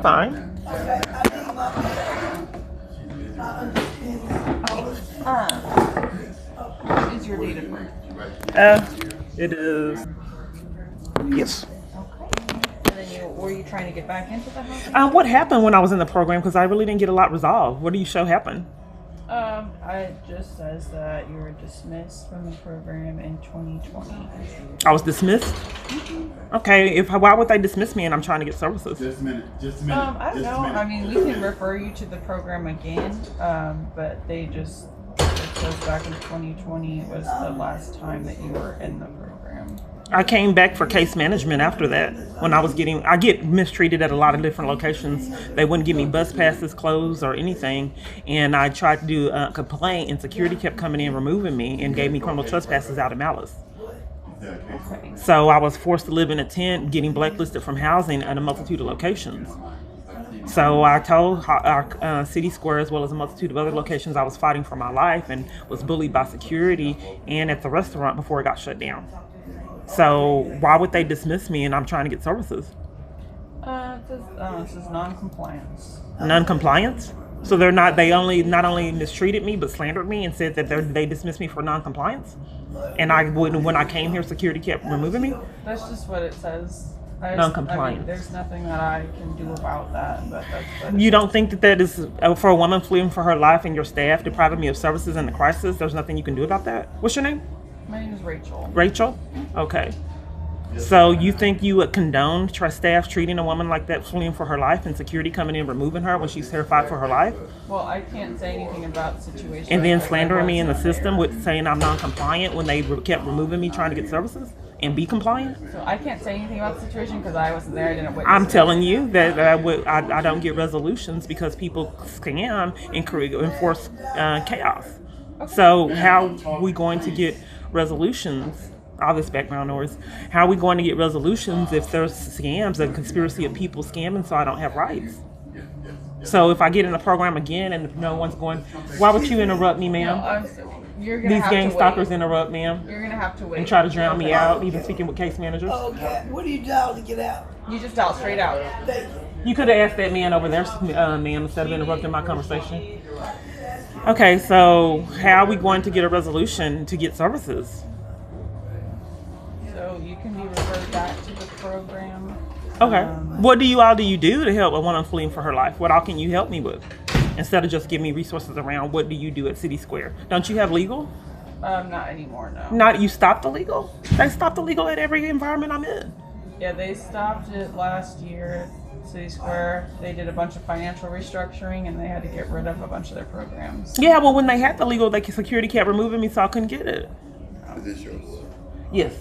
Fine. What is your date of birth? It is. Yes. And then were you trying to get back into the housing? What happened when I was in the program? Because I really didn't get a lot resolved. What do you show happened? It just says that you were dismissed from the program in 2020. I was dismissed? Okay, why would they dismiss me and I'm trying to get services? Just a minute. I don't know. I mean, we can refer you to the program again, but it says back in 2020 was the last time that you were in the program. I came back for case management after that. When I get mistreated at a lot of different locations. They wouldn't give me bus passes, clothes, or anything. And I tried to do a complaint, and security kept coming in, removing me, and gave me criminal trespasses out of malice. Okay. So I was forced to live in a tent, getting blacklisted from housing at a multitude of locations. So I told our city square, as well as a multitude of other locations, I was fighting for my life and was bullied by security and at the restaurant before it got shut down. So why would they dismiss me and I'm trying to get services? This is non-compliance. Non-compliance? So they not only mistreated me but slandered me and said that they dismissed me for non-compliance? And when I came here, security kept removing me? That's just what it says. Non-compliance. There's nothing that I can do about that. But you don't think that is for a woman fleeing for her life and your staff depriving me of services in the crisis? There's nothing you can do about that? What's your name? My name is Rachel. Rachel? Okay. So you think you would condone staff treating a woman like that, fleeing for her life, and security coming in removing her when she's terrified for her life? Well, I can't say anything about the situation. And then slandering me in the system with saying I'm non-compliant when they kept removing me trying to get services and be compliant? So I can't say anything about the situation because I wasn't there. I didn't witness I'm it. telling you that I don't get resolutions because people scam and enforce chaos. Okay. So how are we going to get resolutions? All this background noise. How are we going to get resolutions if there's scams, a conspiracy of people scamming so I don't have rights? So if I get in the program again and no one's going, why would you interrupt me, ma'am? You're gonna These have gang to stalkers wait. interrupt, ma'am. You're gonna have to wait And try to drown me out, even speaking with case managers. Okay, what do you dial to get out? You just dial straight out. Thank you. You could have asked that man over there, ma'am, instead of interrupting my conversation. Okay, so how are we going to get a resolution to get services? So you can be referred back to the program. Okay. What do you do to help a woman fleeing for her life? What all can you help me with? Instead of just giving me resources around, what do you do at City Square? Don't you have legal? Not anymore, no. Not you stopped the legal? They stopped the legal at every environment I'm in. Yeah, they stopped it last year at City Square. They did a bunch of financial restructuring and they had to get rid of a bunch of their programs. Yeah, well, when they had the legal, security kept removing me, so I couldn't get it. Is this yours? Yes.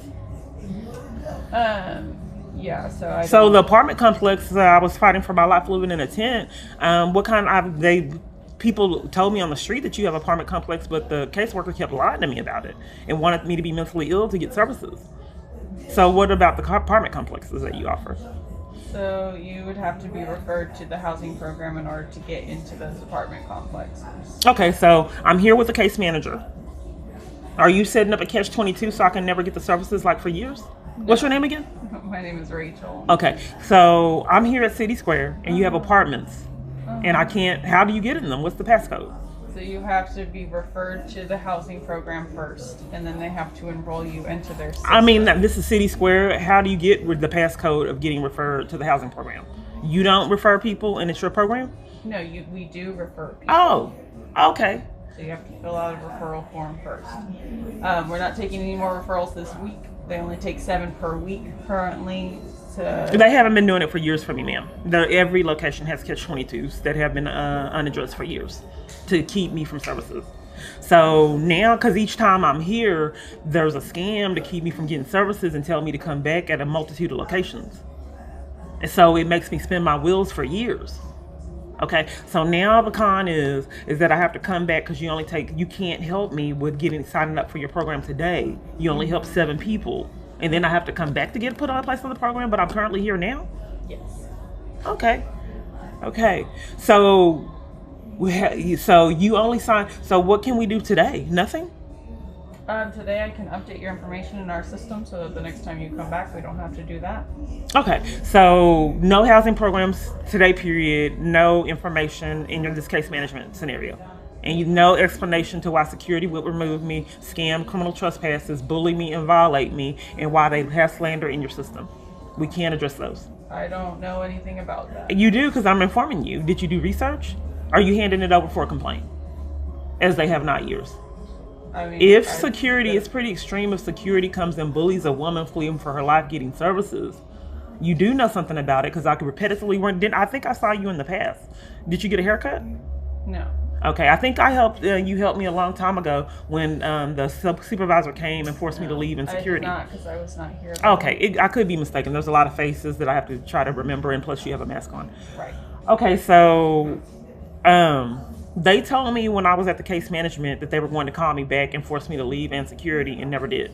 Yeah, so the apartment complex, I was fighting for my life living in a tent. People told me on the street that you have an apartment complex, but the caseworker kept lying to me about it and wanted me to be mentally ill to get services. So what about the apartment complexes that you offer? So you would have to be referred to the housing program in order to get into those apartment complexes. Okay, so I'm here with the case manager. Are you setting up a catch-22 so I can never get the services like for years? No. What's your name again? My name is Rachel. Okay, so I'm here at City Square and you have apartments and I can't, how do you get in them? What's the passcode? So you have to be referred to the housing program first and then they have to enroll you into their system. I mean, this is City Square. How do you get the passcode of getting referred to the housing program? You don't refer people and it's your program? No, we do refer people. Oh, okay. So you have to fill out a referral form first. We're not taking any more referrals this week. They only take 7 per week currently. They haven't been doing it for years for me, ma'am. Every location has catch-22s that have been unaddressed for years to keep me from services. So now, because each time I'm here, there's a scam to keep me from getting services and tell me to come back at a multitude of locations. And so it makes me spin my wheels for years. Okay, so now the con is that I have to come back because you can't help me with signing up for your program today. You only help 7 people. And then I have to come back to get put on a place on the program, but I'm currently here now? Yes. Okay. So you only sign, so what can we do today? Nothing? Today I can update your information in our system so that the next time you come back, we don't have to do that. Okay, so no housing programs today, period. No information in this case management scenario. And no explanation to why security would remove me, scam, criminal trespasses, bully me, and violate me, and why they have slander in your system. We can't address those. I don't know anything about that. You do, because I'm informing you. Did you do research? Are you handing it over for a complaint? As they have not years. I mean, If security is pretty extreme, if security comes and bullies a woman fleeing for her life getting services, you do know something about it, because I could repetitively run. I think I saw you in the past. Did you get a haircut? No. Okay, I think I helped. You helped me a long time ago when the supervisor came and forced me to leave in security. I did not, because I was not here. Okay, I could be mistaken. There's a lot of faces that I have to try to remember, and plus you have a mask on. Right. Okay, so they told me when I was at the case management that they were going to call me back and force me to leave and security, and never did.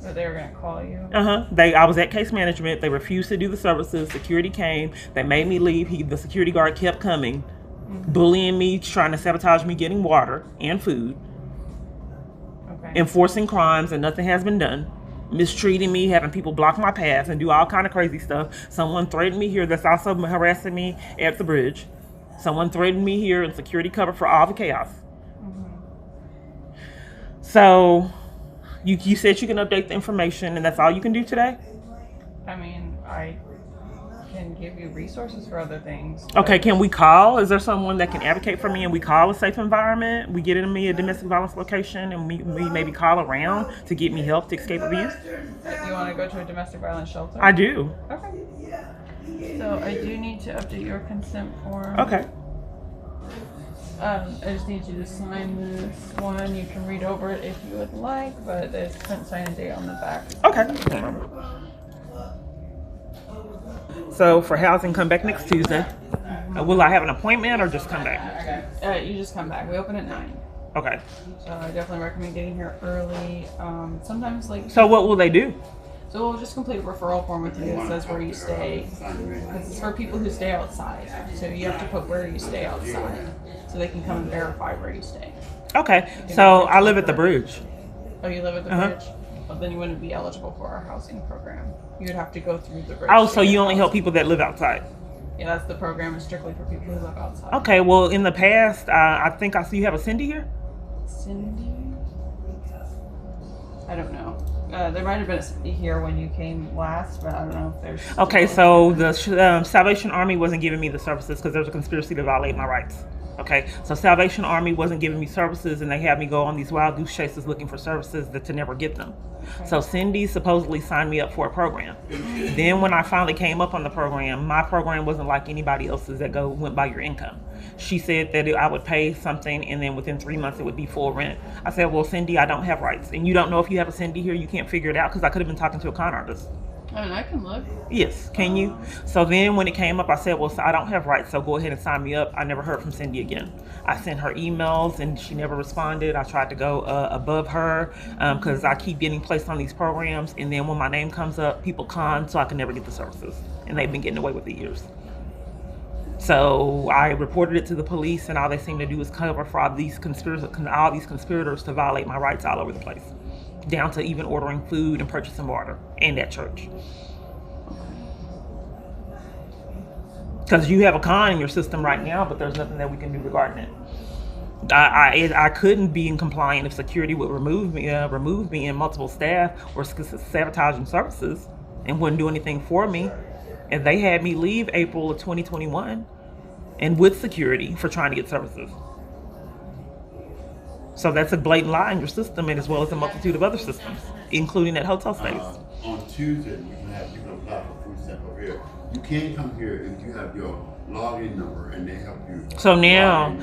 So they were going to call you? I was at case management. They refused to do the services. Security came. They made me leave. The security guard kept coming, bullying me, trying to sabotage me getting water and food, enforcing crimes, and nothing has been done. Mistreating me, having people block my path and do all kind of crazy stuff. Someone threatened me here that's also harassing me at the bridge. Someone threatened me here in security cover for all the chaos. So you said you can update the information, and that's all you can do today? I mean, I can give you resources for other things. Okay, can we call? Is there someone that can advocate for me and we call a safe environment? We get in me a domestic violence location and we maybe call around to get me help to escape abuse? You want to go to a domestic violence shelter? I do. Okay. So I do need to update your consent form. Okay. I just need you to sign this one. You can read over it if you would like, but there's print sign and date on the back. Okay. So for housing, come back next Tuesday. Will I have an appointment or just come back? You just come back. We open at 9. Okay. So I definitely recommend getting here early. Sometimes So what will they do? So we'll just complete a referral form with you that says where you stay. Because it's for people who stay outside. So you have to put where you stay outside. So they can come and verify where you stay. Okay. So I live at the bridge. Oh, you live at the bridge? Well, then you wouldn't be eligible for our housing program. You would have to go through the bridge. Oh, so you only help people that live outside? Yeah, that's the program. Is strictly for people who live outside. Okay. Well, in the past, I think I see you have a Cindy here? Cindy? I don't know. There might have been a Cindy here when you came last, but I don't know if there's... Okay, so the Salvation Army wasn't giving me the services because there's a conspiracy to violate my rights. Okay, so Salvation Army wasn't giving me services, and they had me go on these wild goose chases looking for services to never get them. Okay. So Cindy supposedly signed me up for a program. Then when I finally came up on the program, my program wasn't like anybody else's that went by your income. She said that I would pay something, and then within 3 months it would be full rent. I said, well, Cindy, I don't have rights. And you don't know if you have a Cindy here, you can't figure it out, because I could have been talking to a con artist. I mean, I can look. Yes, can you? So then when it came up, I said, well, I don't have rights, so go ahead and sign me up. I never heard from Cindy again. I sent her emails, and she never responded. I tried to go above her because I keep getting placed on these programs, and then when my name comes up, people con, so I can never get the services. And they've been getting away with it years. So I reported it to the police, and all they seem to do is cover for all these conspirators to violate my rights all over the place, down to even ordering food and purchasing water, and at church. Because you have a con in your system right now, but there's nothing that we can do regarding it. I couldn't be in compliance if security would remove me and multiple staff were sabotaging services and wouldn't do anything for me. And they had me leave April of 2021 and with security for trying to get services. So that's a blatant lie in your system, and as well as a multitude of other systems, including at hotel stays. On Tuesday, you can apply for food stamp over here. You can't come here if you have your login number and they help you. So now,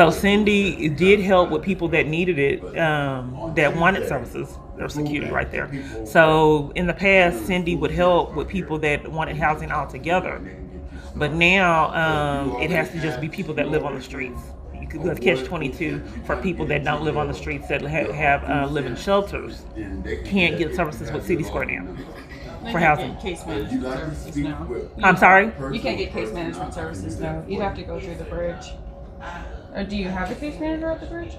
Cindy did help with people that needed it, that wanted services. There's security right there. So in the past, Cindy would help with people that wanted housing altogether. But now it has to just be people that live on the streets. You could catch 22 for people that don't live on the streets, that live in shelters, can't get services with City Square now for housing. Get case management services now. I'm sorry? You can't get case management services now. You'd have to go through the bridge. Do you have a case manager at the bridge?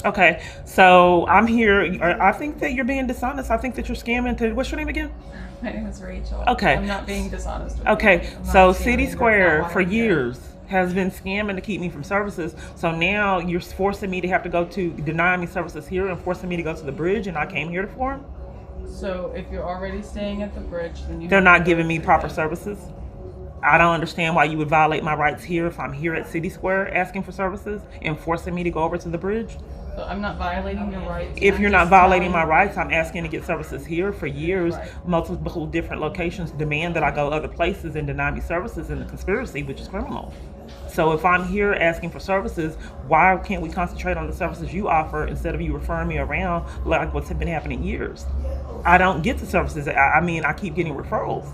Okay, so I'm here. I think that you're being dishonest. I think that you're scamming. What's your name again? My name is Rachel. Okay. I'm not being dishonest with Okay, you. I'm so not City scamming. Square That's not for why I'm here. years has been scamming to keep me from services. So now you're forcing me to have to go to deny me services here and forcing me to go to the bridge, and I came here for them. So if you're already staying at the bridge, then you They're have not to go giving me through proper them. services. I don't understand why you would violate my rights here if I'm here at City Square asking for services and forcing me to go over to the bridge. So I'm not violating your rights. If I'm you're not just violating my telling- rights, I'm asking to get services here for years. Right. Multiple different locations demand that I go other places and deny me services in the conspiracy, which is criminal. So if I'm here asking for services, why can't we concentrate on the services you offer instead of you referring me around like what's been happening years? I don't get the services. I mean, I keep getting referrals.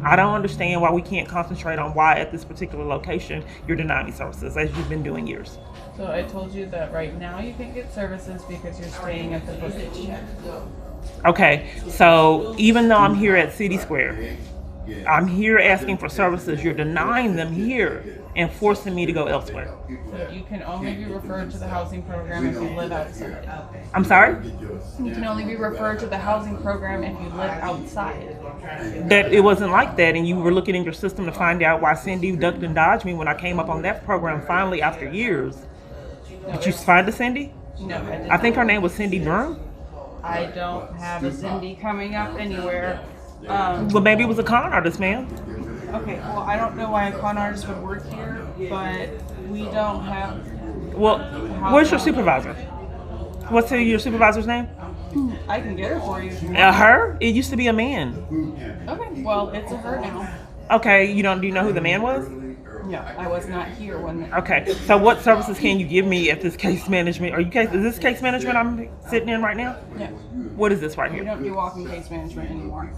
I don't understand why we can't concentrate on why at this particular location you're denying me services as you've been doing years. So I told you that right now you can get services because you're staying at the bridge. Okay, so even though I'm here at City Square, I'm here asking for services, you're denying them here and forcing me to go elsewhere. So you can only be referred to the housing program if you live outside. I'm sorry? You can only be referred to the housing program if you live outside. That it wasn't like that, and you were looking in your system to find out why Cindy ducked and dodged me when I came up on that program finally after years. Did you find a Cindy? No, I did I think her not. name was Cindy Broom. I don't have a Cindy coming up anywhere. Well, maybe it was a con artist, man. Okay, well, I don't know why a con artist would work here, but we don't have. Well, where's your supervisor? What's your supervisor's name? I can get her for you. Her? It used to be a man. Okay, well, it's a her now. Okay, do you know who the man was? No, I was not here when. Okay, so what services can you give me at this case management? Is this case management I'm sitting in right now? No, What is this right we here? don't do walking case management anymore.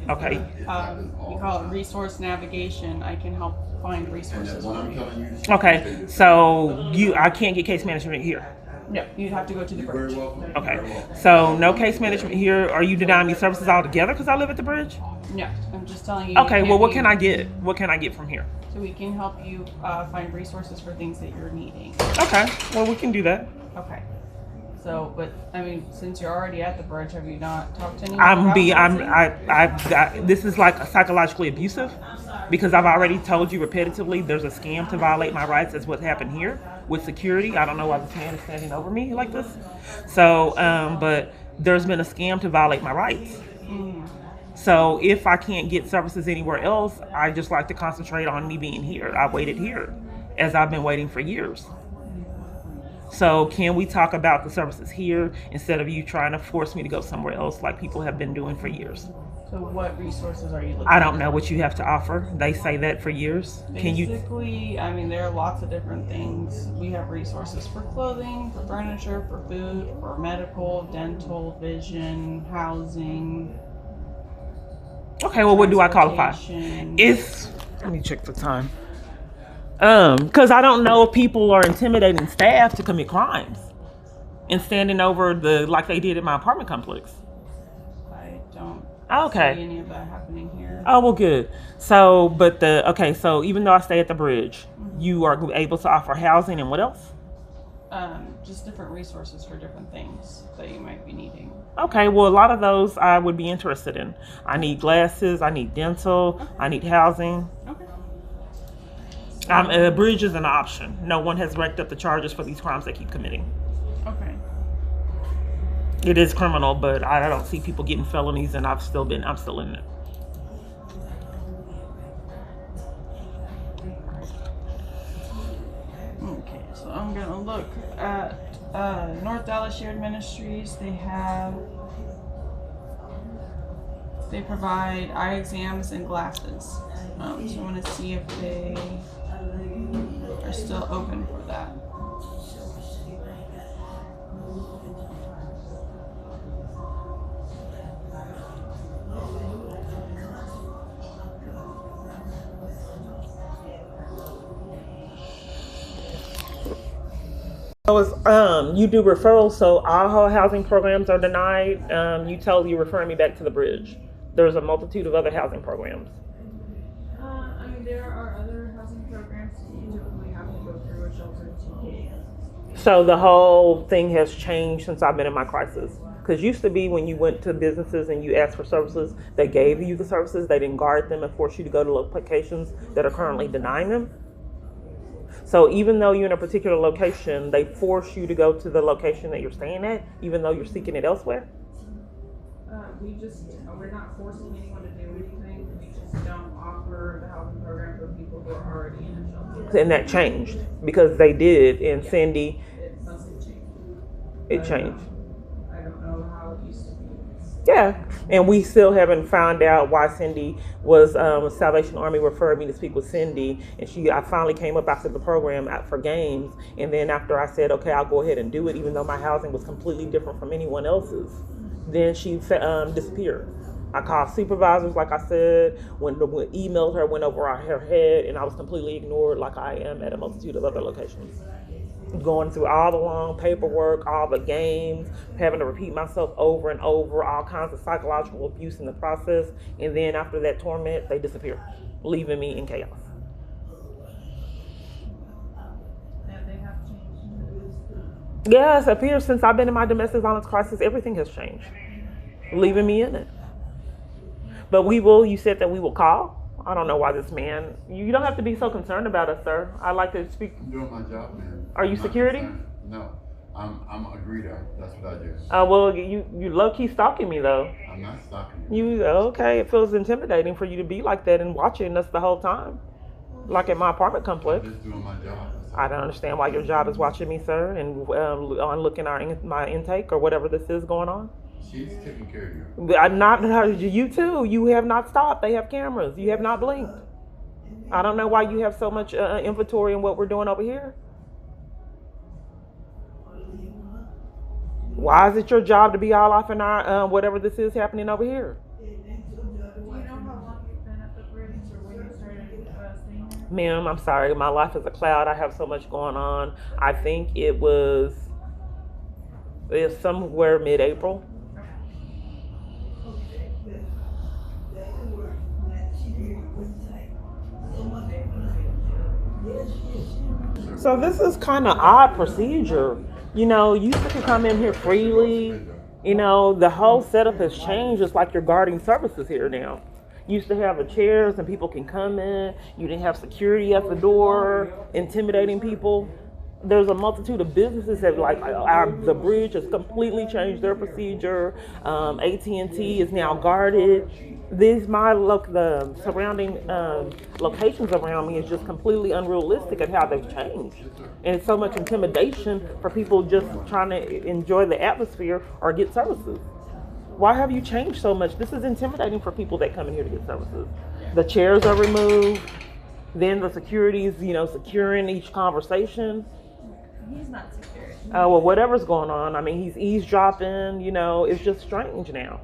Okay, We call it resource navigation. I can help find resources for you. okay, so I can't get case management here. No, you'd have to go to the bridge. Okay, so no case management here. Are you denying me services altogether because I live at the bridge? No, I'm just telling you. Okay, you well, what can't can I get? What can I get from here? So we can help you find resources for things that you're needing. Okay, well, we can do that. Okay. So, but I mean, since you're already at the bridge, have you not talked to anyone? This is like psychologically abusive because I've already told you repetitively there's a scam to violate my rights. That's what happened here with security. I don't know why this man is standing over me like this. So, but there's been a scam to violate my rights. So if I can't get services anywhere else, I just like to concentrate on me being here. I waited here as I've been waiting for years. So can we talk about the services here instead of you trying to force me to go somewhere else like people have been doing for years? So what resources are you looking I don't know what you have to offer. They say that for years. Can you? Basically, I mean, there are lots of different things. We have resources for clothing, for furniture, for food, for medical, dental, vision, housing. Okay, well, what do I qualify? transportation. Let me check the time. Because I don't know if people are intimidating staff to commit crimes and standing over like they did at my apartment complex. I don't Okay. see any of that happening here. Oh, well, good. So, so even though I stay at the bridge, you are able to offer housing and what else? Just different resources for different things that you might be needing. Okay, well, a lot of those I would be interested in. I need glasses, I need dental, I need housing. Okay. A bridge is an option. No one has racked up the charges for these crimes they keep committing. Okay. It is criminal, but I don't see people getting felonies, and I'm still in it. Okay, so I'm gonna look at North Dallas Shared Ministries. They provide eye exams and glasses. So I want to see if they are still open for that. So you do referrals, so all housing programs are denied. You're referring me back to the bridge. There's a multitude of other housing programs. I mean, there are other housing programs that you typically have to go through a shelter to get. So the whole thing has changed since I've been in my crisis. Because used to be when you went to businesses and you asked for services, they gave you the services. They didn't guard them and force you to go to locations that are currently denying them. So even though you're in a particular location, they force you to go to the location that you're staying at, even though you're seeking it elsewhere. We're not forcing anyone to do anything. We just don't offer the housing program for people who are already in a shelter. And that changed because they did. And Cindy, It must have changed. it changed. I don't know how it used to be. Yeah, and we still haven't found out why Cindy was Salvation Army referred me to speak with Cindy, and I finally came up after the program for games, and then after I said, okay, I'll go ahead and do it, even though my housing was completely different from anyone else's, then she disappeared. I called supervisors, like I said, when emailed her, went over her head, and I was completely ignored like I am at a multitude of other locations. Going through all the long paperwork, all the games, having to repeat myself over and over, all kinds of psychological abuse in the process. And then after that torment, they disappear, leaving me in chaos. Yeah, they have changed. Yes, it appears since I've been in my domestic violence crisis, everything has changed, leaving me in it. But you said that we will call. I don't know why this man, you don't have to be so concerned about us, sir. I like to speak. I'm doing my job, man. Are you security? No, I'm a greeter. That's what I do. Well, you low-key stalking me, though. I'm not stalking you. Okay, it feels intimidating for you to be like that and watching us the whole time. Like at my apartment complex. I'm just doing my job. I don't understand why your job is watching me, sir, and on looking my intake or whatever this is going on. She's taking care of you. I'm not, you too. You have not stopped. They have cameras. You have not blinked. I don't know why you have so much inventory in what we're doing over here. Why is it your job to be all off in our whatever this is happening over here? Do you know how long you've been at the bridge or when you started staying there? Ma'am, I'm sorry. My life is a cloud. I have so much going on. I think it's somewhere mid-April. So this is kind of odd procedure. You can come in here freely. The whole setup has changed. It's like you're guarding services here now. You used to have the chairs and people can come in. You didn't have security at the door, intimidating people. There's a multitude of businesses that the bridge has completely changed their procedure. AT&T is now guarded. The surrounding locations around me is just completely unrealistic at how they've changed. And it's so much intimidation for people just trying to enjoy the atmosphere or get services. Why have you changed so much? This is intimidating for people that come in here to get services. The chairs are removed. Then the security is, securing each conversation. He's not secure. Well, whatever's going on. I mean, he's eavesdropping. It's just strange now.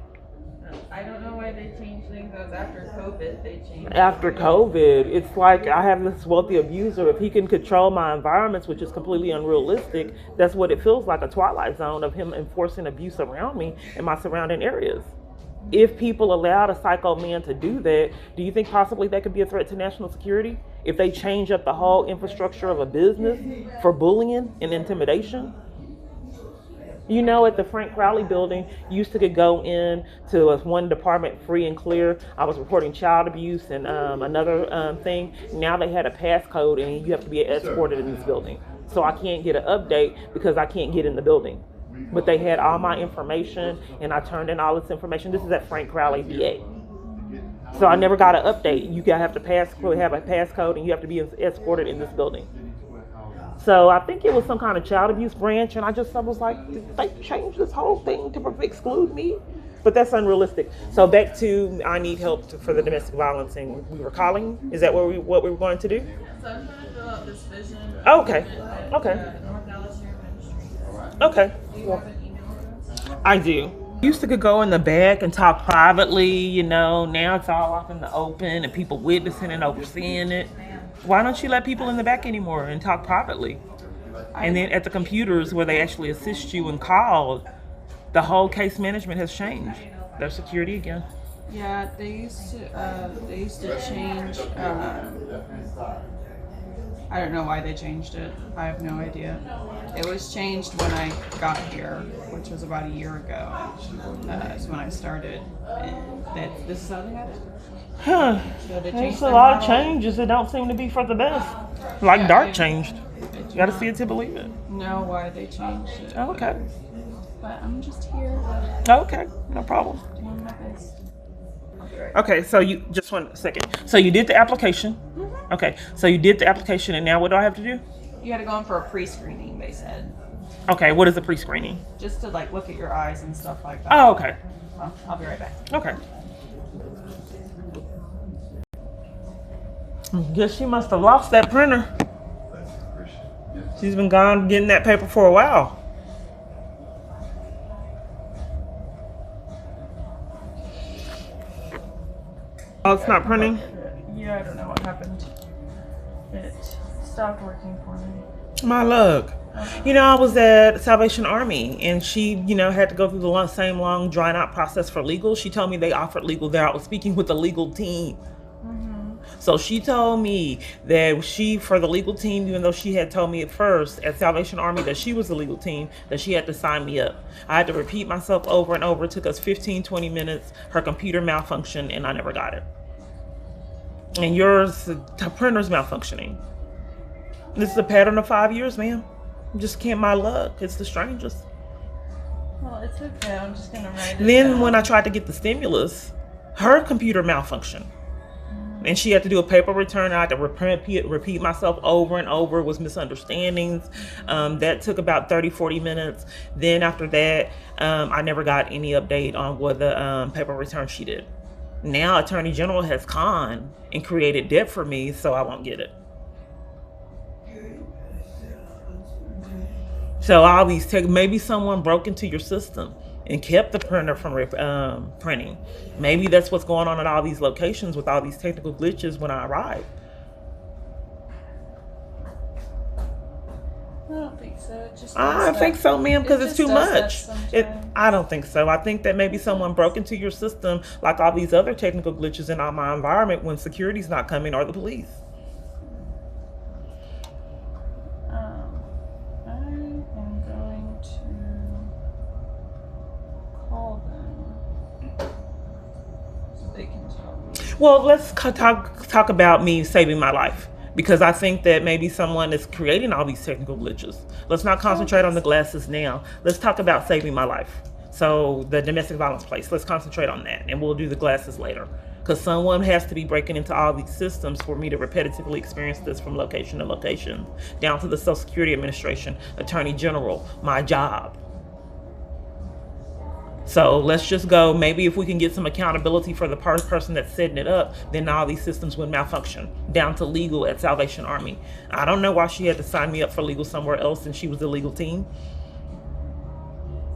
I don't know why they changed things. That was after COVID. They changed. After COVID, it's like I have this wealthy abuser. If he can control my environments, which is completely unrealistic, that's what it feels like, a twilight zone of him enforcing abuse around me in my surrounding areas. If people allowed a psycho man to do that, do you think possibly that could be a threat to national security? If they change up the whole infrastructure of a business for bullying and intimidation? At the Frank Crowley building, you used to could go in to one department free and clear. I was reporting child abuse and another thing. Now they had a passcode and you have to be escorted in this building. So I can't get an update because I can't get in the building. But they had all my information and I turned in all this information. This is at Frank Crowley, VA. So I never got an update. You have a passcode and you have to be escorted in this building. So I think it was some kind of child abuse branch, and I was like, did they change this whole thing to exclude me? But that's unrealistic. So back to I need help for the domestic violence, and we were calling. Is that what we were going to do? So I'm going to fill out this vision. Oh, okay. Okay. North Dallas Ministries. Okay. Do you have an email address? I do. Used to could go in the back and talk privately, now it's all off in the open and people witnessing and overseeing it. Why don't you let people in the back anymore and talk privately? And then at the computers where they actually assist you and call, the whole case management has changed. There's security again. Yeah, they used to change. I don't know why they changed it. I have no idea. It was changed when I got here, which was about a year ago. That's when I started. And this is how they had it. Huh. So they There's changed a the lot of model. changes that don't seem to be for the best. Like Yeah, Dark I- changed. I do You gotta not see it to believe it. know why they changed it. Oh, okay. But I'm just here Okay, no problem. doing my best. I'll be right Okay, so you just 1 second. So you did the application. Okay, so you did the application, and now what do I have to do? You got to go in for a pre-screening, they said. Okay, what is the pre-screening? Just to like look at your eyes and stuff like that. Oh, okay. I'll be right back. Okay. Guess she must have lost that printer. She's been gone getting that paper for a while. Oh, it's not printing? Yeah, I don't know what happened. It stopped working for me. My luck. You know, I was at Salvation Army, and she, had to go through the same long, drawn out process for legal. She told me they offered legal there. I was speaking with the legal team. So she told me that for the legal team, even though she had told me at first at Salvation Army that she was the legal team, that she had to sign me up. I had to repeat myself over and over. It took us 15, 20 minutes. Her computer malfunctioned, and I never got it. And yours, the printer's malfunctioning. This is a pattern of 5 years, ma'am. Just can't my luck. It's the strangest. Well, it's okay. I'm just gonna write it Then down. when I tried to get the stimulus, her computer malfunctioned. And she had to do a paper return. I had to repeat myself over and over. It was misunderstandings. That took about 30, 40 minutes. Then after that, I never got any update on what the paper return she did. Now Attorney General has conned and created debt for me, so I won't get it. So all these maybe someone broke into your system and kept the printer from printing. Maybe that's what's going on at all these locations with all these technical glitches when I arrive. I don't think so. It just I does think that. so, ma'am, because It it's just too does that much. sometimes. I don't think so. I think that maybe someone broke into your system like all these other technical glitches in my environment when security's not coming or the police. I am going to call them so they can tell me. Well, let's talk about me saving my life, because I think that maybe someone is creating all these technical glitches. Let's not concentrate on the glasses now. Let's talk about saving my life. So the domestic violence place, let's concentrate on that, and we'll do the glasses later. Because someone has to be breaking into all these systems for me to repetitively experience this from location to location, down to the Social Security Administration, Attorney General, my job. So let's just go. Maybe if we can get some accountability for the person that's setting it up, then all these systems would malfunction, down to legal at Salvation Army. I don't know why she had to sign me up for legal somewhere else and she was the legal team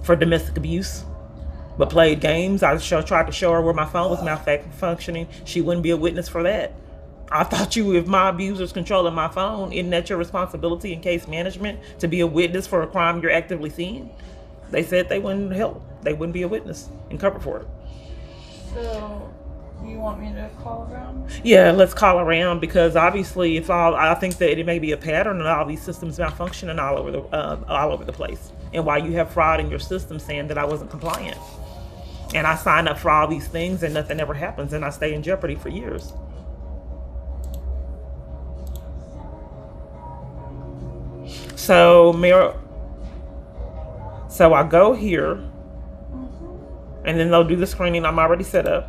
for domestic abuse, but played games. I tried to show her where my phone was malfunctioning. She wouldn't be a witness for that. I thought if my abuser's controlling my phone, isn't that your responsibility in case management to be a witness for a crime you're actively seeing? They said they wouldn't help. They wouldn't be a witness and cover for it. So, you want me to call around? Yeah, let's call around, because obviously it's all. I think that it may be a pattern of all these systems malfunctioning all over the place, and why you have fraud in your system saying that I wasn't compliant, and I signed up for all these things and nothing ever happens, and I stay in jeopardy for years. So, So I go here, and then they'll do the screening. I'm already set up.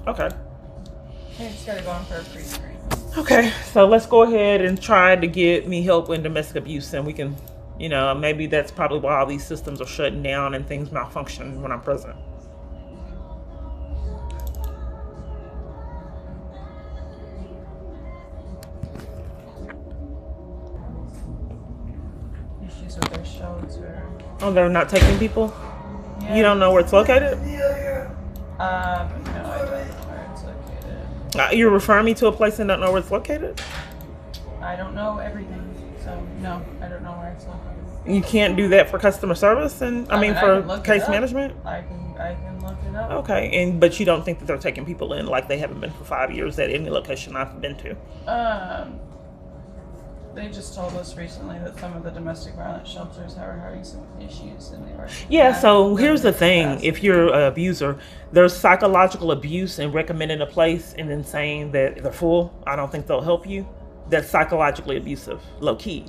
Okay. I just gotta go in for a pre-screen. Okay, so let's go ahead and try to get me help in domestic abuse, and we can, maybe that's probably why all these systems are shutting down and things malfunction when I'm present. Issues with their shelter. Oh, they're not taking people? Yeah. You don't know where it's located? No, I don't know where it's located. You're referring me to a place and don't know where it's located? I don't know everything, so no, I don't know where it's located. You can't do that for customer service, and I can for look it case up. management? I can look it up. Okay, but you don't think that they're taking people in like they haven't been for 5 years at any location I've been to? They just told us recently that some of the domestic violence shelters are having some issues and they were. Yeah, so here's the thing. If you're an abuser, there's psychological abuse and recommending a place and then saying that they're full. I don't think they'll help you. That's psychologically abusive, low key.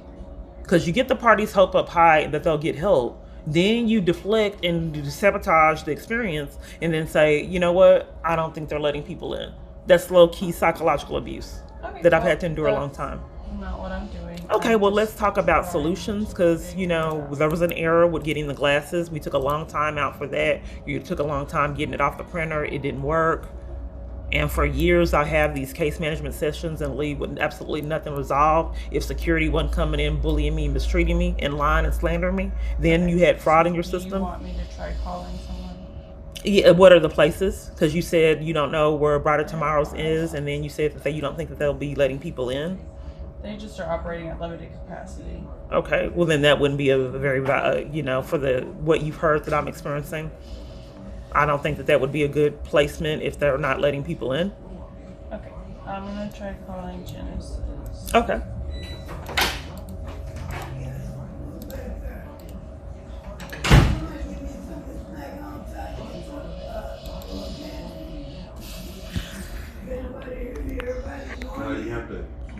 Because you get the party's hope up high that they'll get help. Then you deflect and you sabotage the experience and then say, you know what? I don't think they're letting people in. That's low key psychological abuse that I've had to endure a long time. Not what I'm doing. Okay, well, let's talk about solutions because, you know, there was an error with getting the glasses. We took a long time out for that. You took a long time getting it off the printer. It didn't work. And for years, I have these case management sessions and leave with absolutely nothing resolved. If security wasn't coming in, bullying me, mistreating me, and lying and slandering me, then you had fraud in your system. Do you want me to try calling someone? Yeah, what are the places? Because you said you don't know where Brighter Tomorrows is, and then you said that you don't think that they'll be letting people in. They just are operating at limited capacity. Okay, well then that wouldn't be a very, for what you've heard that I'm experiencing. I don't think that would be a good placement if they're not letting people in. Okay, I'm gonna try calling Genesis. Okay.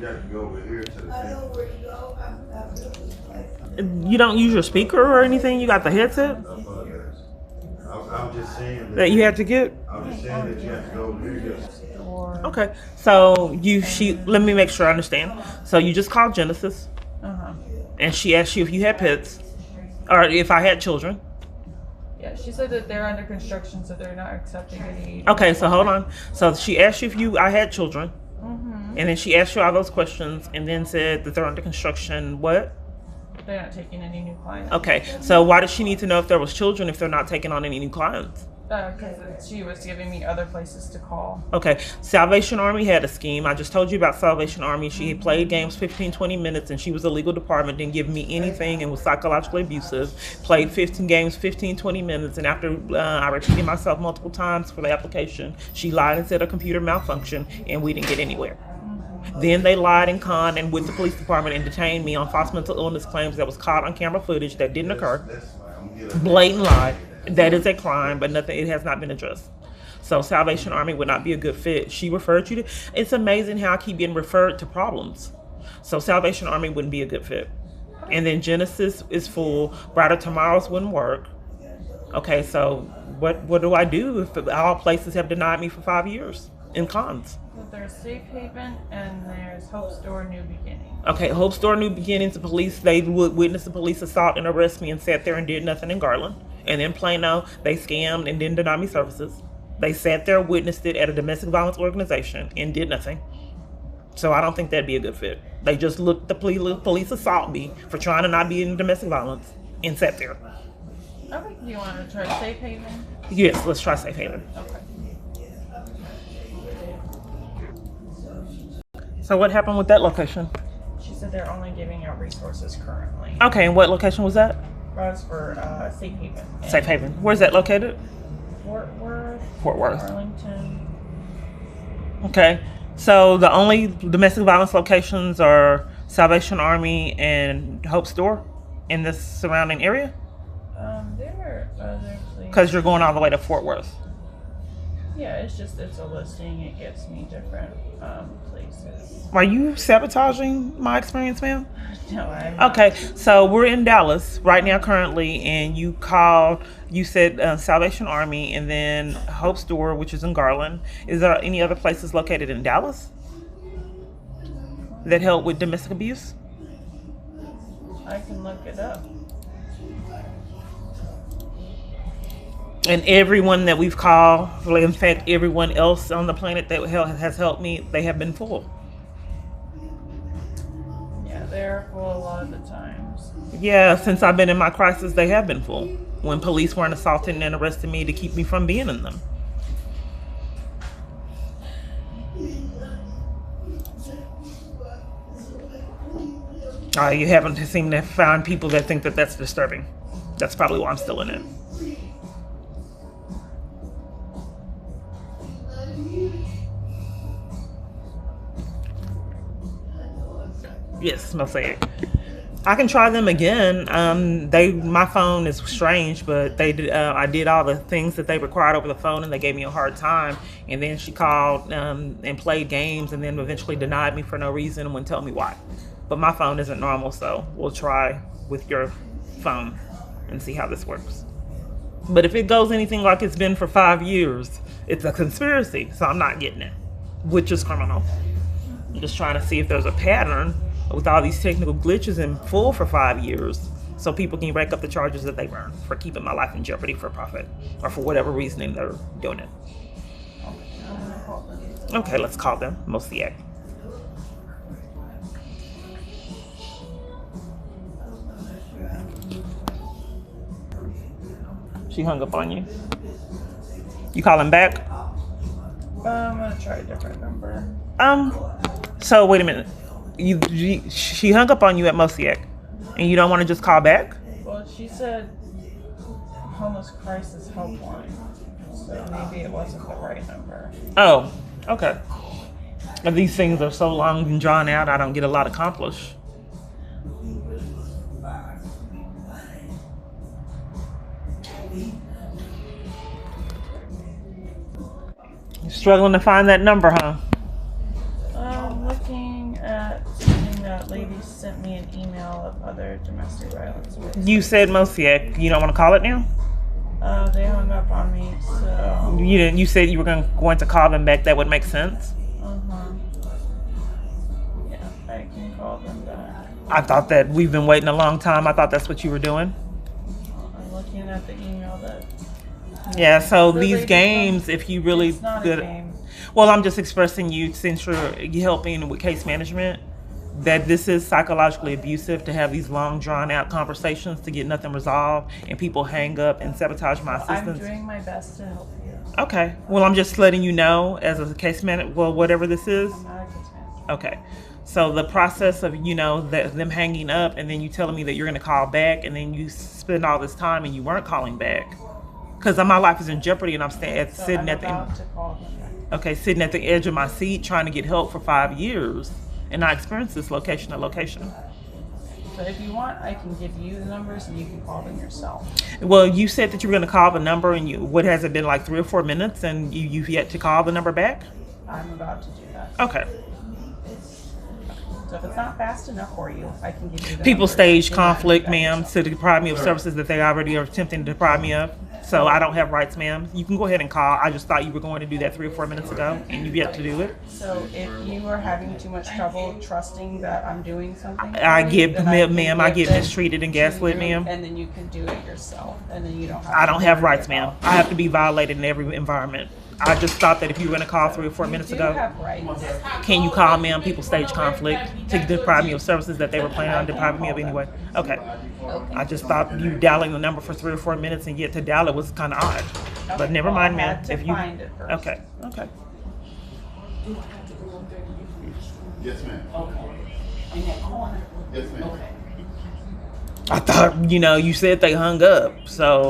You have to go over here to the I know thing. where to go. I'm doing this place. You don't use your speaker or anything? You got the headset I'm just saying that you had to get? I'm just saying that you have to go over here. Okay, so let me make sure I understand. So you just called Genesis, and she asked you if you had pets, or if I had children. Yeah, she said that they're under construction, so they're not accepting any. Okay, so hold on. So she asked you if I had children, and then she asked you all those questions, and then said that they're under construction. What? They're not taking any new clients. Okay, so why does she need to know if there was children if they're not taking on any new clients? Because she was giving me other places to call. Okay, Salvation Army had a scheme. I just told you about Salvation Army. She had played games 15, 20 minutes, and she was a legal department, didn't give me anything and was psychologically abusive. Played 15 games, 15, 20 minutes, and after I repeated myself multiple times for the application, she lied and said her computer malfunctioned, and we didn't get anywhere. Then they lied and conned and with the police department and detained me on false mental illness claims that was caught on camera footage that didn't occur. Blatant lie. That is a crime, but it has not been addressed. So Salvation Army would not be a good fit. She referred you to. It's amazing how I keep getting referred to problems. So Salvation Army wouldn't be a good fit. And then Genesis is full. Brighter Tomorrows wouldn't work. Okay, so what do I do if all places have denied me for 5 years in cons? There's Safe Haven and there's Hope Store New Beginning. Okay, Hope Store New Beginnings, the police, they would witness the police assault and arrest me and sat there and did nothing in Garland. And in Plano, they scammed and didn't deny me services. They sat there, witnessed it at a domestic violence organization and did nothing. So I don't think that'd be a good fit. They just looked the police assault me for trying to not be in domestic violence and sat there. Okay, do you want to try Safe Haven? Yes, let's try Safe Haven. Okay. So what happened with that location? She said they're only giving out resources currently. Okay, and what location was that? That was for Safe Haven. Safe Haven. Where's that located? Fort Worth. Fort Worth. Arlington. Okay, so the only domestic violence locations are Salvation Army and Hope Store in this surrounding area? There are other places. Because you're going all the way to Fort Worth. Yeah, it's a listing. It gives me different places. Are you sabotaging my experience, ma'am? No, I'm not. Okay, so we're in Dallas right now currently, and you said Salvation Army and then Hope Store, which is in Garland. Is there any other places located in Dallas that help with domestic abuse? I can look it up. And everyone that we've called, in fact, everyone else on the planet that has helped me, they have been full. Yeah, they're full a lot of the times. Yeah, since I've been in my crisis, they have been full. When police weren't assaulting and arresting me to keep me from being in them. You haven't seemed to find people that think that that's disturbing. That's probably why I'm still in it. Yes, Mosaic. I can try them again. My phone is strange, but they did. I did all the things that they required over the phone, and they gave me a hard time. And then she called and played games, and then eventually denied me for no reason and wouldn't tell me why. But my phone isn't normal, so we'll try with your phone and see how this works. But if it goes anything like it's been for 5 years, it's a conspiracy. So I'm not getting it, which is criminal. I'm just trying to see if there's a pattern with all these technical glitches in full for 5 years, so people can rack up the charges that they earn for keeping my life in jeopardy for profit or for whatever reasoning they're doing it. Okay, let's call them. Mosaic. She hung up on you. You calling back? I'm gonna try a different number. So wait a minute. She hung up on you at Mosaic, and you don't want to just call back? Well, she said homeless crisis helpline, so maybe it wasn't the right number. Oh, okay. And these things are so long and drawn out, I don't get a lot accomplished. You're struggling to find that number, huh? I'm looking at something that lady sent me an email of other domestic violence. You said Mosaic. You don't want to call it now? They hung up on me, so. You didn't. You said you were going to call them back. That would make sense. Yeah, I can call them back. I thought that we've been waiting a long time. I thought that's what you were doing. I'm looking at the email that. Yeah. So The these lady games, if you really It's not good. a game. Well, I'm just expressing you, since you're helping with case management, that this is psychologically abusive to have these long, drawn-out conversations to get nothing resolved, and people hang up and sabotage my I'm assistance. doing my best to help you. Okay. Well, I'm just letting you know as a case manager, well, whatever this is. I'm not a case manager. Okay. So the process of, them hanging up and then you telling me that you're going to call back, and then you spend all this time and you weren't calling back. Because my life is in jeopardy, and I'm sitting I'm at the about to call them back. Okay, sitting at the edge of my seat trying to get help for 5 years, and I experienced this location to location. So if you want, I can give you the numbers and you can call them yourself. Well, you said that you were going to call the number, and what has it been, like 3 or 4 minutes, and you've yet to call the number back? I'm about to do that. Okay. So if it's not fast enough for you, I can give you the People numbers. stage You conflict, can do that ma'am, yourself. to deprive me of services that they already are attempting to deprive me of. So I don't have rights, ma'am. You can go ahead and call. I just thought you were going to do that 3 or 4 minutes ago, and you've yet to do it. So if you are having too much trouble trusting that I'm doing something, I for get, you, then I can ma'am, I give get them mistreated and to gaslit, you, ma'am. And then you can do it yourself, and then you don't have. I don't have worry rights, ma'am. about- I have to be violated in every environment. I just thought that if you were going to call 3 or 4 minutes You do ago, have rights. can you call, ma'am? People stage conflict to deprive me of services that they were planning on depriving me of anyway. Okay. I just thought you dialing the number for 3 or 4 minutes and yet to dial it was kind of odd. But never Well, mind, I ma'am. had to If you find it first. okay, okay. Yes, ma'am. Yes, ma'am. I thought you said they hung up, so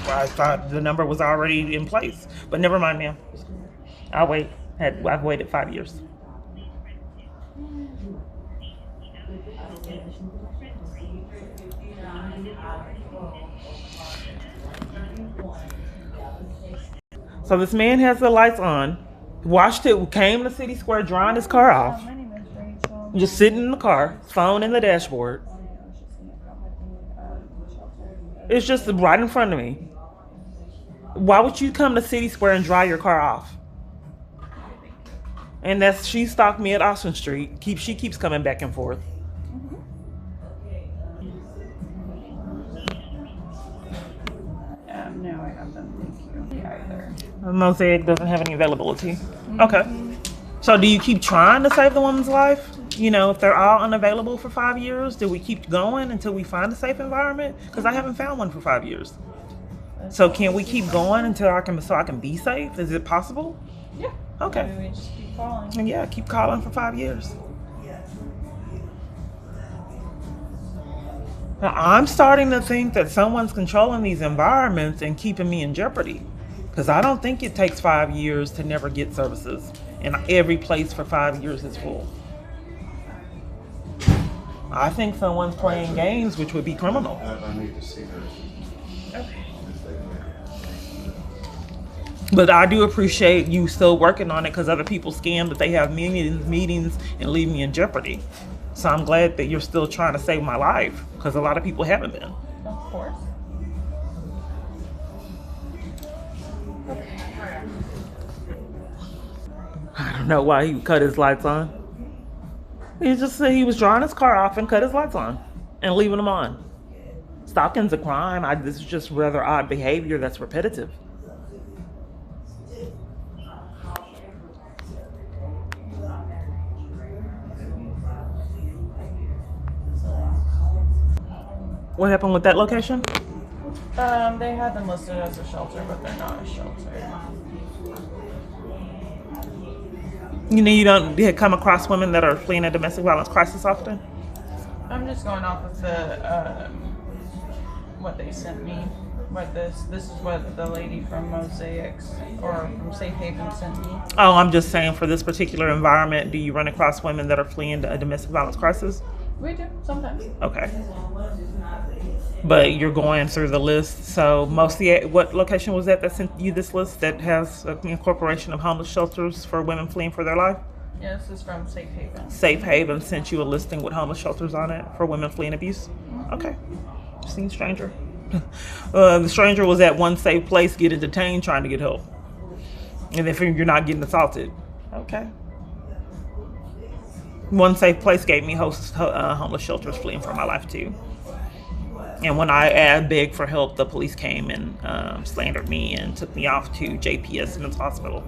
I thought the number was already in place. But never mind, ma'am. I'll wait. I've waited 5 years. So this man has the lights on, watched it, came to City Square, drying his car off, My name is Rachel. just sitting in the car, phone in the dashboard. It's just right in front of me. Why would you come to City Square and dry your car off? And she stalked me at Austin Street. She keeps coming back and forth. No, I haven't. Thank you. Either. Mosaic doesn't have any availability. Okay. So do you keep trying to save the woman's life? If they're all unavailable for 5 years, do we keep going until we find a safe environment? Because I haven't found one for 5 years. So can we keep going until I can be safe? Is it possible? Yeah. Okay. Maybe we just keep calling. And yeah, keep calling for 5 years. Now, I'm starting to think that someone's controlling these environments and keeping me in jeopardy. Because I don't think it takes 5 years to never get services. And every place for 5 years is full. I think someone's playing games, which would be criminal. I need to see her. Okay. But I do appreciate you still working on it, because other people scam that they have meetings and leave me in jeopardy. So I'm glad that you're still trying to save my life, because a lot of people haven't been. Of course. I don't know why he cut his lights on. He just said he was drawing his car off and cut his lights on and leaving them on. Stalking's a crime. This is just rather odd behavior that's repetitive. What happened with that location? They had them listed as a shelter, but they're not a shelter. You don't come across women that are fleeing a domestic violence crisis often? I'm just going off of the what they sent me. This is what the lady from Mosaics or from Safe Haven sent me. Oh, I'm just saying, for this particular environment, do you run across women that are fleeing a domestic violence crisis? We do sometimes. Okay. But you're going through the list. So mostly, what location was that sent you this list that has an incorporation of homeless shelters for women fleeing for their life? Yeah, this is from Safe Haven. Safe Haven sent you a listing with homeless shelters on it for women fleeing abuse? Okay. Seen stranger. The stranger was at one safe place getting detained trying to get help. And then you're not getting assaulted. Okay. One safe place gave me homeless shelters fleeing for my life too. And when I begged for help, the police came and slandered me and took me off to JPS Men's Hospital,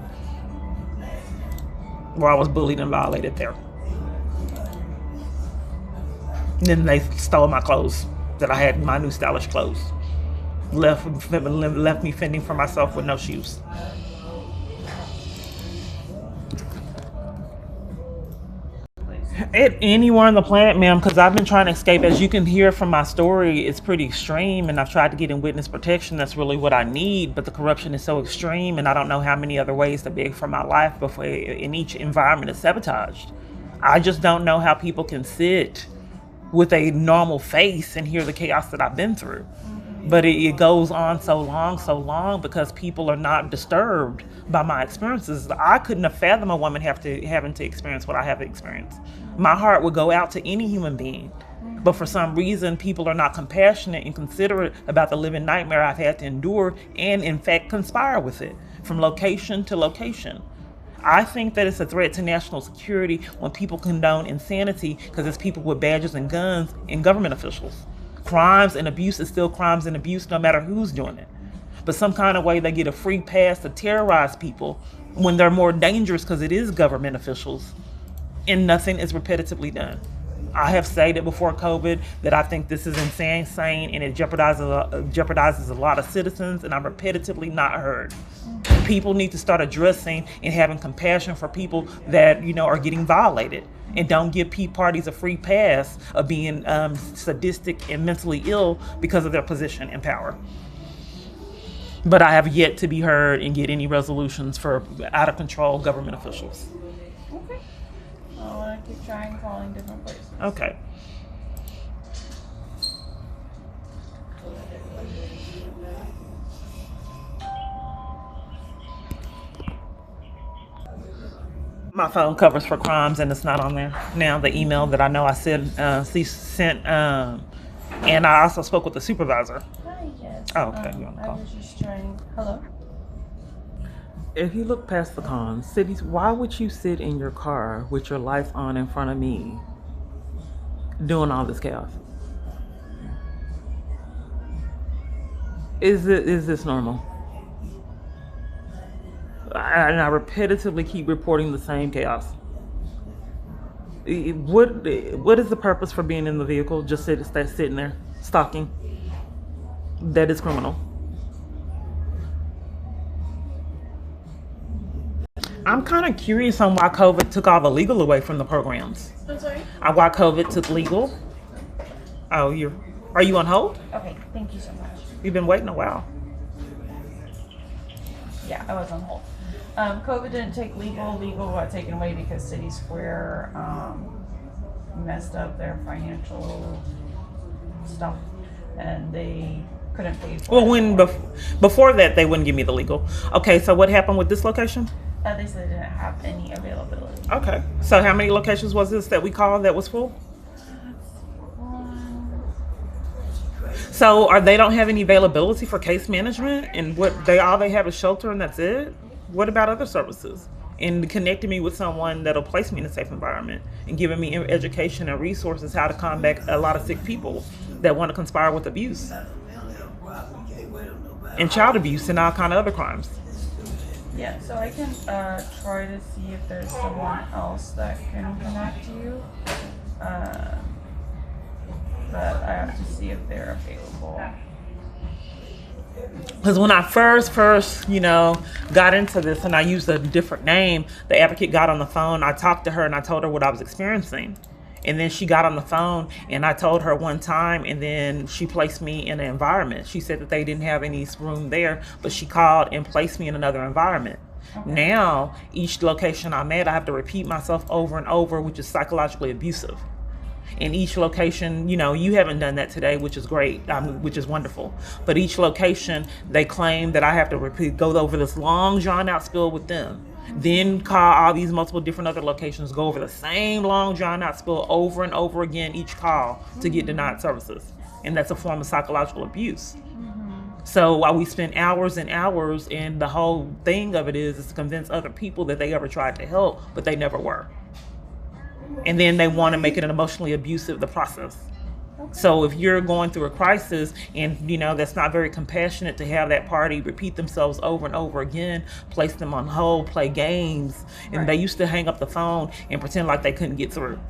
where I was bullied and violated there. And then they stole my clothes, that I had my new stylish clothes. Left me fending for myself with no shoes. Anywhere on the planet, ma'am, because I've been trying to escape. As you can hear from my story, it's pretty extreme, and I've tried to get in witness protection. That's really what I need, but the corruption is so extreme, and I don't know how many other ways to beg for my life before in each environment is sabotaged. I just don't know how people can sit with a normal face and hear the chaos that I've been through. But it goes on so long, because people are not disturbed by my experiences. I couldn't have fathomed a woman having to experience what I have experienced. My heart would go out to any human being. But for some reason, people are not compassionate and considerate about the living nightmare I've had to endure, and in fact conspire with it from location to location. I think that it's a threat to national security when people condone insanity, because it's people with badges and guns and government officials. Crimes and abuse is still crimes and abuse, no matter who's doing it. But some kind of way they get a free pass to terrorize people when they're more dangerous, because it is government officials, and nothing is repetitively done. I have stated before COVID that I think this is insane, and it jeopardizes a lot of citizens, and I'm repetitively not heard. People need to start addressing and having compassion for people that are getting violated, and don't give parties a free pass of being sadistic and mentally ill because of their position and power. But I have yet to be heard and get any resolutions for out of control government officials. Okay. I want to keep trying calling different places. Okay. My phone covers for crimes, and it's not on there now. The email that I know I sent, and I also spoke with the supervisor. Hi, yes. Oh, okay. You want to I call? was just trying. Hello? If you look past the cons, why would you sit in your car with your lights on in front of me doing all this chaos? Is this normal? And I repetitively keep reporting the same chaos. What is the purpose for being in the vehicle? Just sitting there, stalking? That is criminal. I'm kind of curious on why COVID took all the legal away from the programs. I'm sorry? Why COVID took legal? Oh, are you on hold? Okay, thank you so much. You've been waiting a while. Yeah, I was on hold. COVID didn't take legal got taken away because City Square messed up their financial stuff and they couldn't pay for Well, it. when before that, they wouldn't give me the legal. Okay, so what happened with this location? They said they didn't have any availability. Okay, so how many locations was this that we called that was full? So they don't have any availability for case management, and all they have is shelter, and that's it. What about other services? And connecting me with someone that'll place me in a safe environment and giving me education and resources how to combat a lot of sick people that want to conspire with abuse and child abuse and all kind of other crimes. Yeah, so I can try to see if there's someone else that can connect you. But I have to see if they're available. Because when I first, got into this and I used a different name, the advocate got on the phone. I talked to her and I told her what I was experiencing. And then she got on the phone and I told her one time, and then she placed me in an environment. She said that they didn't have any room there, but she called and placed me in another environment. Okay. Now, each location I'm at, I have to repeat myself over and over, which is psychologically abusive. In each location, you haven't done that today, which is great, which is wonderful. But each location, they claim that I have to go over this long, drawn-out spiel with them. Then call all these multiple different other locations, go over the same long, drawn-out spiel over and over again each call to get denied services. And that's a form of psychological abuse. So while we spend hours and hours, and the whole thing of it is to convince other people that they ever tried to help, but they never were. And then they want to make it an emotionally abusive, the process. So if you're going through a crisis and, that's not very compassionate to have that party repeat themselves over and over again, place them on hold, play games, and They used to hang up the phone and pretend like they couldn't get through.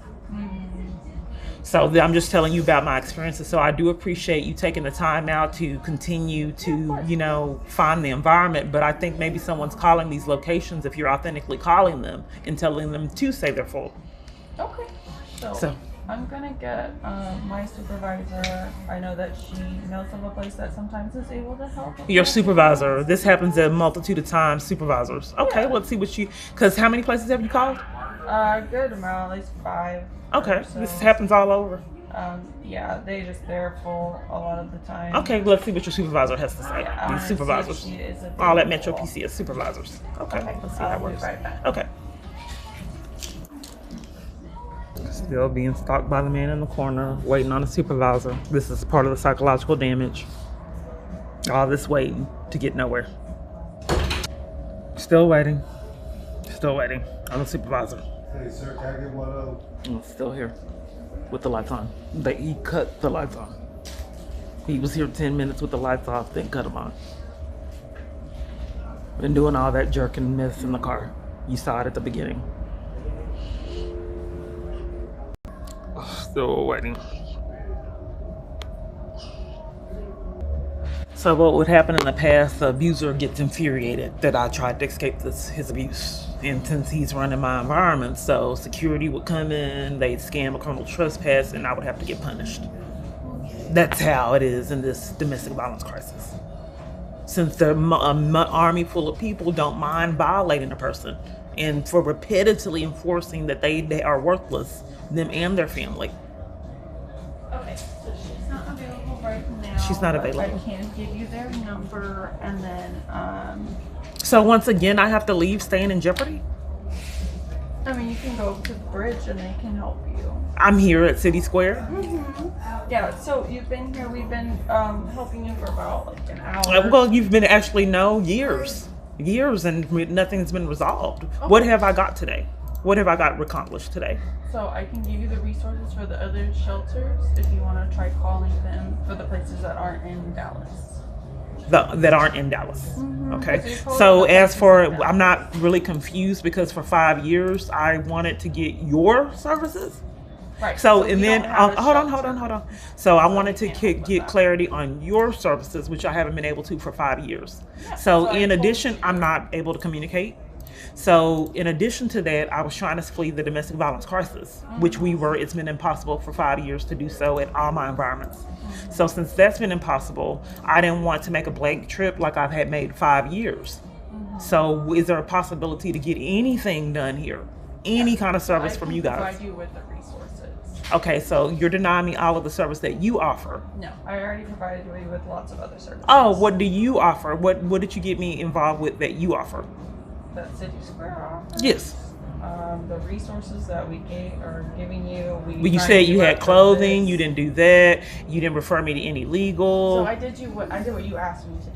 So I'm just telling you about my experiences. So I do appreciate you taking the time out to continue to, find the environment. But I think maybe someone's calling these locations, if you're authentically calling them and telling them to say they're full. Okay. So I'm gonna get my supervisor. I know that she knows of a place that sometimes is able to help. Your supervisor. This happens a multitude of times. Supervisors. Okay, yeah. Let's see because how many places have you called? Good amount, at least 5. Okay, so. This happens all over. Yeah, they're full a lot of the time. Okay, let's see what your supervisor has to say. These supervisors. All at Metro PCS supervisors. Okay, let's see how it works. Right back. Okay. Still being stalked by the man in the corner, waiting on a supervisor. This is part of the psychological damage. All this waiting to get nowhere. Still waiting on the supervisor. Hey, sir, can I get one of those? I'm still here with the lights on. He cut the lights on. He was here 10 minutes with the lights off, then cut them on. Been doing all that jerking mess in the car. You saw it at the beginning. Still waiting. So what would happen in the past, the abuser gets infuriated that I tried to escape his abuse. And since he's running my environment, so security would come in, they'd scam a criminal trespass, and I would have to get punished. That's how it is in this domestic violence crisis. Since the army full of people don't mind violating a person, and for repetitively enforcing that they are worthless, them and their family. Okay, so she's not available right now. She's not available. I can give you their number, and then So once again, I have to leave, staying in jeopardy? I mean, you can go to the bridge and they can help you. I'm here at City Square. Yeah, so you've been here, we've been helping you for about like an hour. Well, you've been years, and nothing's been resolved. Okay. What have I got today? What have I got accomplished today? So I can give you the resources for the other shelters if you want to try calling them for the places that aren't in Dallas. That aren't in Dallas. Okay. So as for, I'm not really confused because for 5 years I wanted to get your services. Right. So and then hold on. So I wanted to get clarity on your services, which I haven't been able to for 5 years. Yeah, so in addition, I'm not able to communicate. So in addition to that, I was trying to flee the domestic violence crisis, which it's been impossible for 5 years to do so at all my environments. So since that's been impossible, I didn't want to make a blank trip like I've had made 5 years. So is there a possibility to get anything done here? Any kind of service from you guys? I can provide you with the resources. Okay, so you're denying me all of the service that you offer. No, I already provided you with lots of other services. Oh, what do you offer? What did you get me involved with that you offer? That City Square offers. Yes. The resources that we are giving you. But you said you had clothing. You didn't do that. You didn't refer me to any legal. So I did what you asked me to do.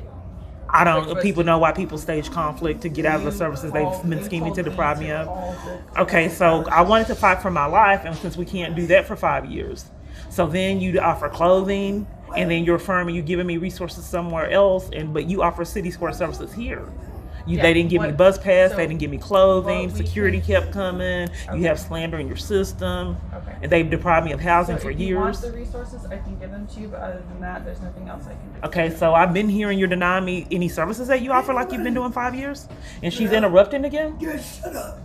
I don't. People know why people stage conflict to get out of the services they've been scheming to deprive me of. Okay, so I wanted to fight for my life, and since we can't do that for 5 years, so then you offer clothing, and then you're affirming you giving me resources somewhere else, but you offer City Square services here. They didn't give me bus pass. They didn't give me clothing. Security kept coming. You have slander in your system. Okay. And they've deprived me of housing for If you want years. the resources, I can give them to you, but other than that, there's nothing else I can do. Okay, so I've been hearing you're denying me any services that you offer like you've been doing 5 years? And she's interrupting again? Just shut up.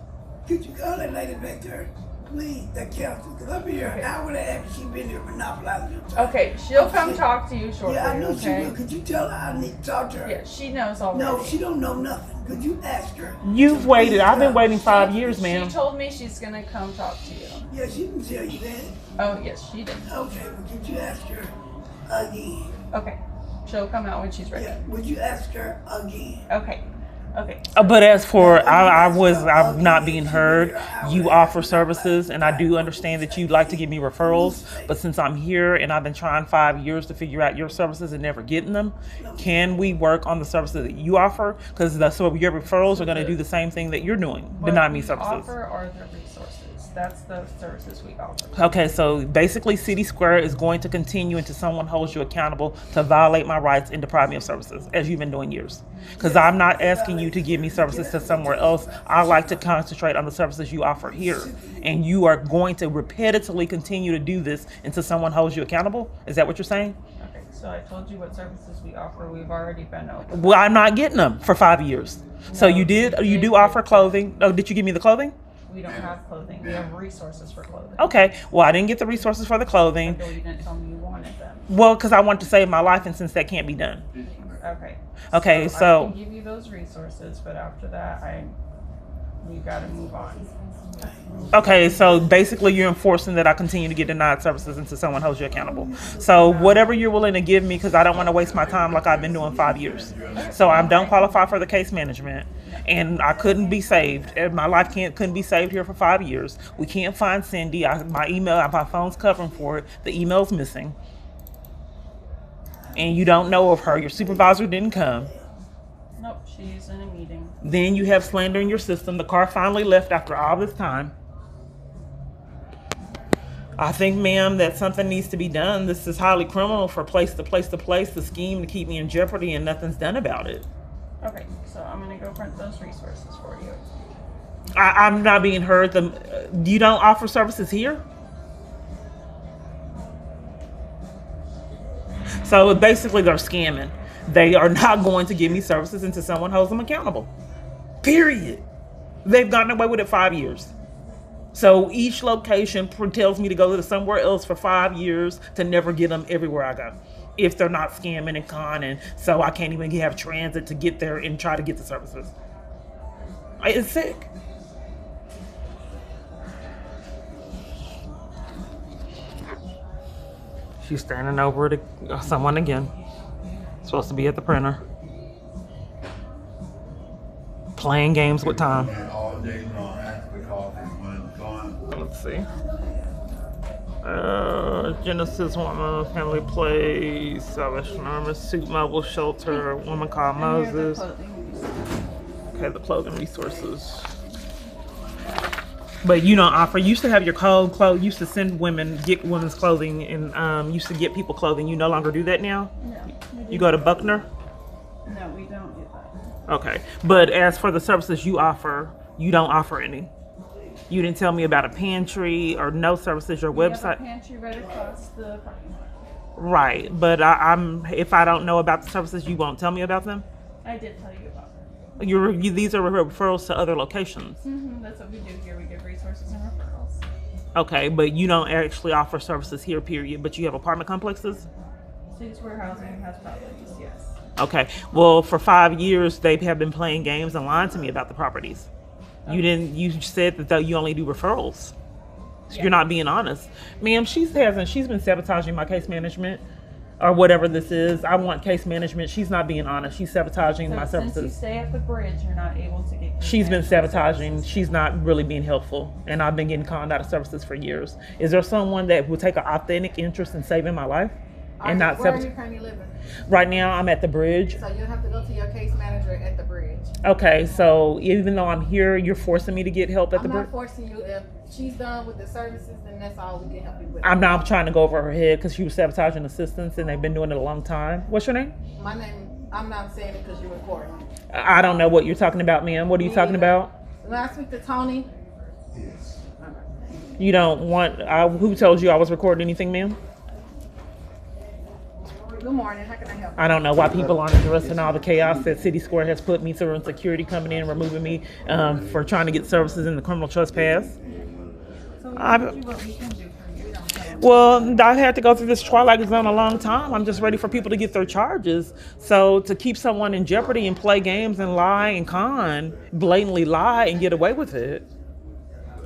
Could you call that lady back there? Please, that counsel, because I've been here an hour and a half and she's been here monopolizing your time. Okay, she'll come Okay. talk to you shortly. Yeah, I know she okay? will. Could you tell her I need to talk to her? Yeah, she knows already. No, she don't know nothing. Could you ask her? You've to waited. please I've been come? waiting 5 years, ma'am. She told me she's gonna come talk to you. Yeah, she can tell you that. Oh yes, she did. Okay, but could you ask her again? Okay, she'll come out when she's ready. Yeah, would you ask her again? Okay, okay. But as for I'm not being heard. You offer services, and I do understand that you'd like to give me referrals. But since I'm here and I've been trying 5 years to figure out your services and never getting them, can we work on the services that you offer? Because so your referrals are going to do the same thing that you're doing, deny me services. What we offer are the resources. That's the services we offer. Okay, so basically City Square is going to continue until someone holds you accountable to violate my rights and deprive me of services, as you've been doing years. Because I'm not asking you to give me services to somewhere else. I like to concentrate on the services you offer here. And you are going to repetitively continue to do this until someone holds you accountable? Is that what you're saying? Okay, so I told you what services we offer. We've already been over. Well, I'm not getting them for 5 years. So No, you you do did offer get clothing. Oh, did you give me the clothing? We don't have clothing. We have resources for clothing. Okay, well, I didn't get the resources for the clothing. Until you didn't tell me you wanted them. Well, because I want to save my life, and since that can't be done. Okay. Okay, I so can give you those resources, but after that, we got to move on. okay, so basically you're enforcing that I continue to get denied services until someone holds you accountable. So whatever you're willing to give me, because I don't want to waste my time like I've been doing 5 years. So I don't qualify for the case management, and I couldn't be saved. And my life couldn't be saved here for 5 years. We can't find Cindy. My phone's covering for it. The email's missing, and you don't know of her. Your supervisor didn't come. Nope, she's in a meeting. Then you have slander in your system. The car finally left after all this time. I think, ma'am, that something needs to be done. This is highly criminal for place to place to scheme to keep me in jeopardy, and nothing's done about it. Okay, so I'm gonna go print those resources for you. I'm not being heard. You don't offer services here? So basically they're scamming. They are not going to give me services until someone holds them accountable. Period. They've gotten away with it 5 years. So each location tells me to go to somewhere else for 5 years to never get them everywhere I go. If they're not scamming and conning, so I can't even have transit to get there and try to get the services. It's sick. She's standing over to someone again. Supposed to be at the printer. Playing games with time. And all day long, after the coffee, when gone. Let's see. Genesis Woman, Family Place, Salvation Army, Suit Mobile Shelter, Woman Called Moses. Okay, the clothing resources. But you don't offer. You used to have your clothes. Used to send women, get women's clothing, and used to get people clothing. You no longer do that now. No. You go to Buckner. No, we don't do that. Okay, but as for the services you offer, you don't offer any. You didn't tell me about a pantry or no services. Your We have website. a pantry right across the parking lot. Right, but if I don't know about the services, you won't tell me about them. I did tell you about that. These are referrals to other locations. That's what we do here. We give resources and referrals. Okay, but you don't actually offer services here, period. But you have apartment complexes. City Square Housing has properties, yes. Okay, well, for 5 years they have been playing games and lying to me about the properties. You said that you only do referrals. You're not being honest. Ma'am, she's been sabotaging my case management or whatever this is. I want case management. She's not being honest. She's sabotaging my So since you services. stay at the bridge, you're not able to get. She's been management sabotaging. services. She's not really being helpful. And I've been getting conned out of services for years. Is there someone that would take an authentic interest in saving my life? And not Where are you sabotage? currently living? Right now, I'm at the bridge. So you'll have to go to your case manager at the bridge. Okay, so even though I'm here, you're forcing me to get help at the I'm bridge? not forcing you. If she's done with the services, then that's all we can help you with. I'm not trying to go over her head because she was sabotaging assistants and they've been doing it a long time. What's your name? My name, I'm not saying it because you're recording. I don't know what you're talking about, ma'am. What are you Me talking either. about? When I speak to Tony, You don't want, who told you I was recording anything, ma'am? good morning. How can I help? I don't know why people aren't addressing all the chaos that City Square has put me through and security coming in and removing me for trying to get services in the criminal trespass. So what we can do for you? We don't have. Well, I've had to go through this twilight zone a long time. I'm just ready for people to get their charges. So to keep someone in jeopardy and play games and lie and con, blatantly lie and get away with it.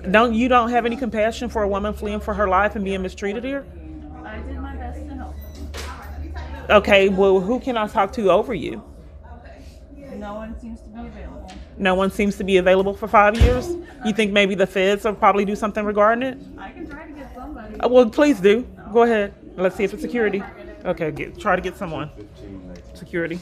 You don't have any compassion for a woman fleeing for her life and being mistreated here? I did my best to help. Okay, well, who can I talk to over you? No one seems to be available. No one seems to be available for 5 years? You think maybe the feds will probably do something regarding it? I can try to get somebody. Well, please do. Go ahead. Let's see if it's security. Okay, try to get someone. Security.